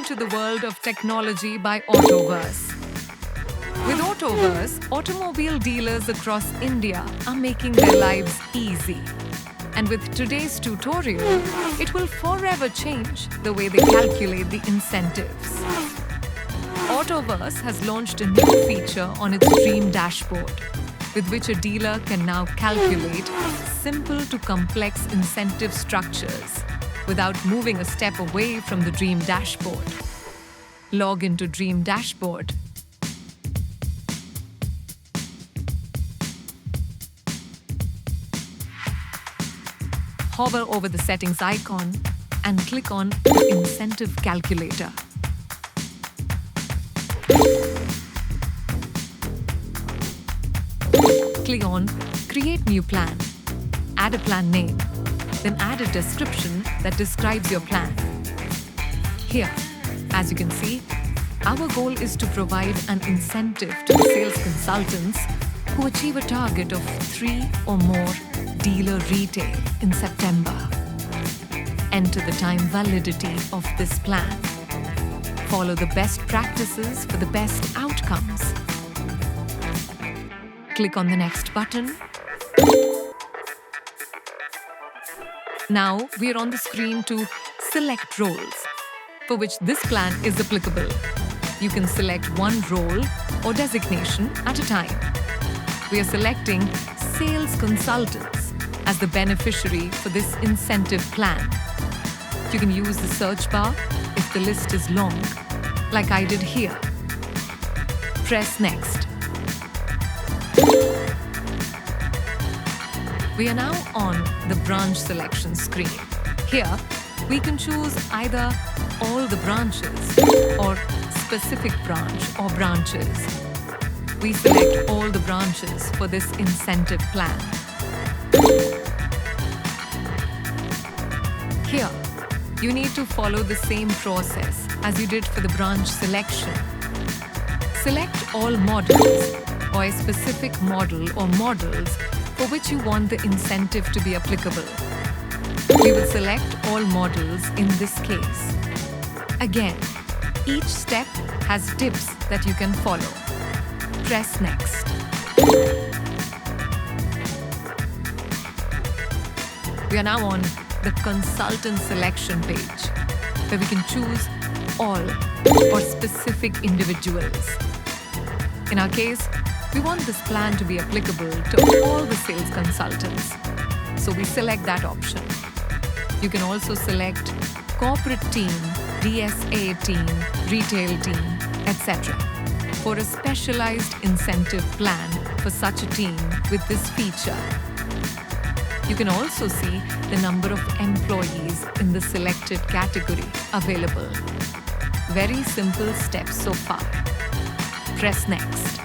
welcome to the world of technology by Autoverse. With Autoverse, automobile dealers across India are making their lives easy. And with today's tutorial, it will forever change the way they calculate the incentives. Autoverse has launched a new feature on its Dream Dashboard, with which a dealer can now calculate simple to complex incentive structures without moving a step away from the Dream Dashboard. Log into Dream Dashboard. Hover over the settings icon and click on the Incentive Calculator. Click on Create New Plan. Add a plan name. Then add a description that describes your plan. Here, as you can see, our goal is to provide an incentive to the sales consultants who achieve a target of 3 or more dealer retail in September. Enter the time validity of this plan. Follow the best practices for the best outcomes. Click on the next button. Now we are on the screen to select roles for which this plan is applicable. You can select one role or designation at a time. We are selecting sales consultants as the beneficiary for this incentive plan. You can use the search bar if the list is long, like I did here. Press Next. We are now on the branch selection screen. Here, we can choose either all the branches or specific branch or branches. We select all the branches for this incentive plan. Here, you need to follow the same process as you did for the branch selection. Select all models or a specific model or models for which you want the incentive to be applicable. We will select all models in this case. Again, each step has tips that you can follow. Press Next. We are now on the consultant selection page, where we can choose all or specific individuals. In our case, we want this plan to be applicable to all the sales consultants, so we select that option. You can also select corporate team, DSA team, retail team, etc. for a specialized incentive plan for such a team with this feature. You can also see the number of employees in the selected category available. Very simple steps so far. Press Next.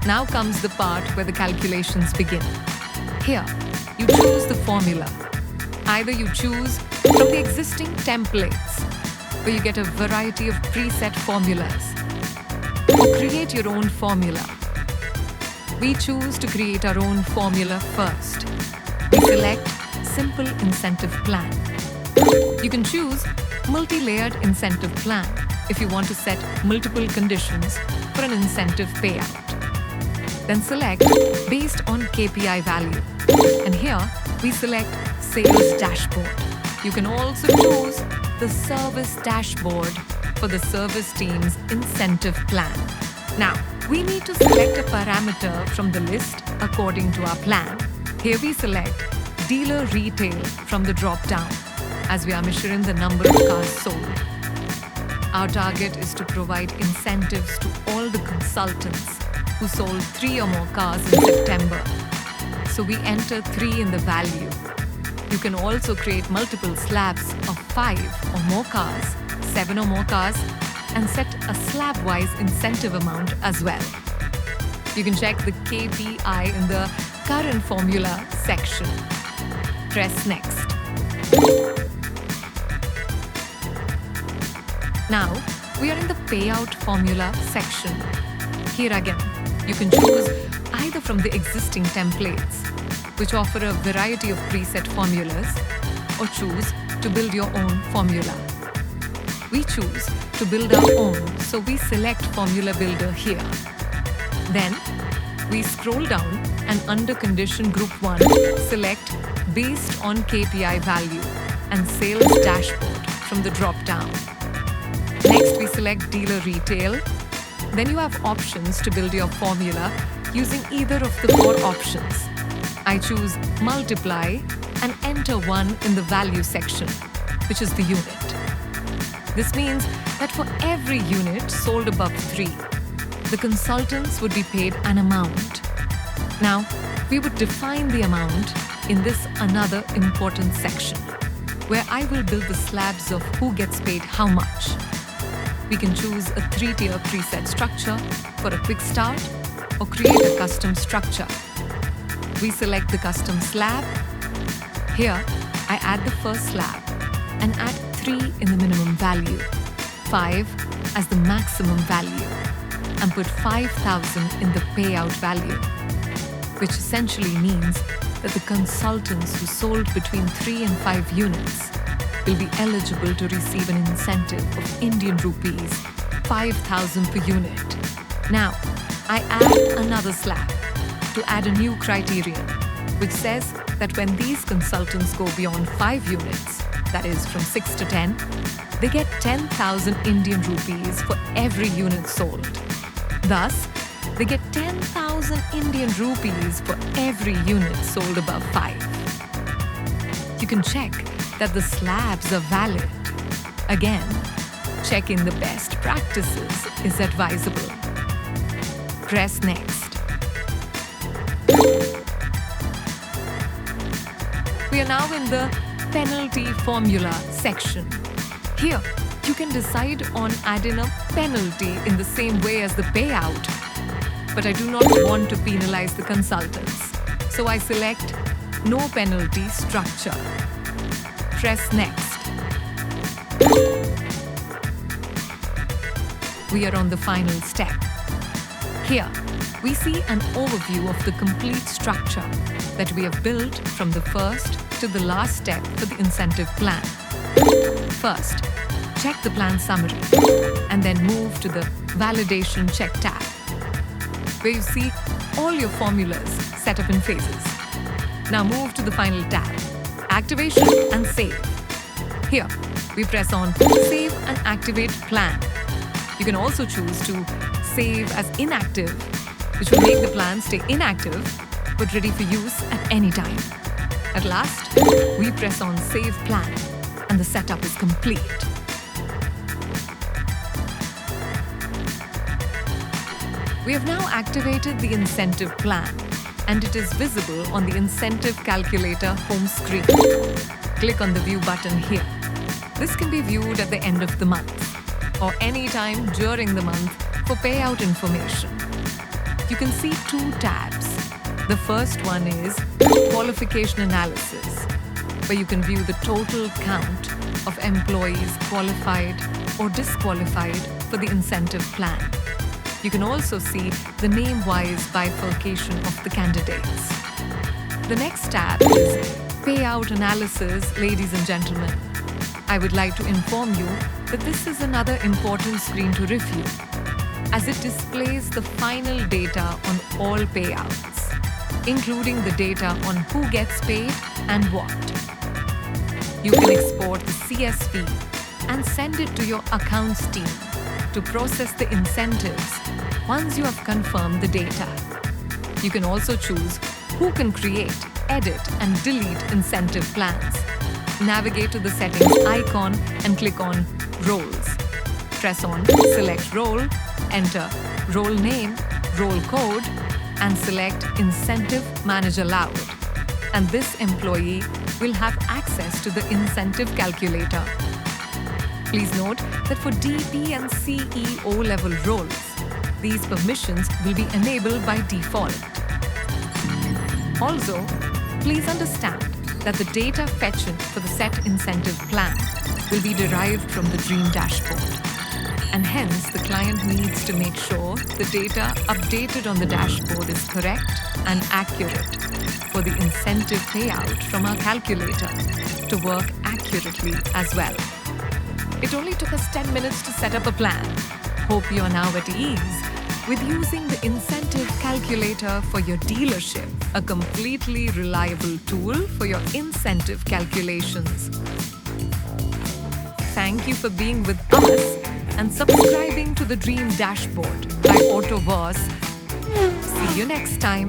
Now comes the part where the calculations begin. Here, you choose the formula. Either you choose from the existing templates, where you get a variety of preset formulas, or create your own formula. We choose to create our own formula first. We select Simple Incentive Plan. You can choose Multi-Layered Incentive Plan if you want to set multiple conditions for an incentive payout. Then select Based on KPI value. And here, we select Sales Dashboard. You can also choose the Service Dashboard for the service team's incentive plan. Now, we need to select a parameter from the list according to our plan. Here we select Dealer Retail from the drop-down, as we are measuring the number of cars sold. Our target is to provide incentives to all the consultants who sold 3 or more cars in September. So we enter 3 in the value. You can also create multiple slabs of 5 or more cars, 7 or more cars, and set a slab-wise incentive amount as well. You can check the KPI in the Current Formula section. Press Next. Now, we are in the Payout Formula section. Here again, you can choose either from the existing templates, which offer a variety of preset formulas, or choose to build your own formula. We choose to build our own, so we select Formula Builder here. Then, we scroll down and under Condition Group 1, select Based on KPI Value and Sales Dashboard from the drop-down. Next, we select Dealer Retail. Then you have options to build your formula using either of the 4 options. I choose Multiply and enter 1 in the Value section, which is the unit. This means that for every unit sold above 3, the consultants would be paid an amount. Now, we would define the amount in this another important section, where I will build the slabs of who gets paid how much. We can choose a 3-tier preset structure for a quick start or create a custom structure. We select the custom slab. Here, I add the first slab and add 3 in the minimum value, 5 as the maximum value, and put 5,000 in the payout value, which essentially means that the consultants who sold between 3 and 5 units will be eligible to receive an incentive of Indian rupees 5,000 per unit. Now, I add another slab to add a new criterion, which says that when these consultants go beyond 5 units, that is from 6 to 10, they get 10,000 Indian rupees for every unit sold. Thus, they get 10,000 Indian rupees for every unit sold above 5. You can check that the slabs are valid. Again, checking the best practices is advisable. Press Next. We are now in the Penalty Formula section. Here, you can decide on adding a penalty in the same way as the payout. But I do not want to penalize the consultants, so I select No Penalty Structure. Press Next. We are on the final step. Here, we see an overview of the complete structure that we have built from the first to the last step for the incentive plan. First, check the plan summary and then move to the Validation Check tab, where you see all your formulas set up in phases. Now move to the final tab, Activation and Save. Here, we press on Save and Activate Plan. You can also choose to save as inactive, which will make the plan stay inactive but ready for use at any time. At last, we press on Save Plan and the setup is complete. We have now activated the incentive plan and it is visible on the Incentive Calculator home screen. Click on the View button here. This can be viewed at the end of the month or any time during the month for payout information. You can see 2 tabs. The first one is Qualification Analysis, where you can view the total count of employees qualified or disqualified for the incentive plan. You can also see the name-wise bifurcation of the candidates. The next tab is Payout Analysis, ladies and gentlemen. I would like to inform you that this is another important screen to review, as it displays the final data on all payouts, including the data on who gets paid and what. You can export the CSV and send it to your accounts team to process the incentives once you have confirmed the data. You can also choose who can create, edit, and delete incentive plans. Navigate to the settings icon and click on Roles. Press on Select Role, enter role name, role code, and select Incentive Manage Allowed. And this employee will have access to the incentive calculator. Please note that for DP and CEO level roles, these permissions will be enabled by default. Also, please understand that the data fetching for the set incentive plan will be derived from the Dream dashboard. And hence, the client needs to make sure the data updated on the dashboard is correct and accurate. for the incentive payout from our calculator to work accurately as well. It only took us 10 minutes to set up a plan. Hope you are now at ease with using the incentive calculator for your dealership, a completely reliable tool for your incentive calculations. Thank you for being with us and subscribing to the Dream Dashboard by AutoVoz. See you next time.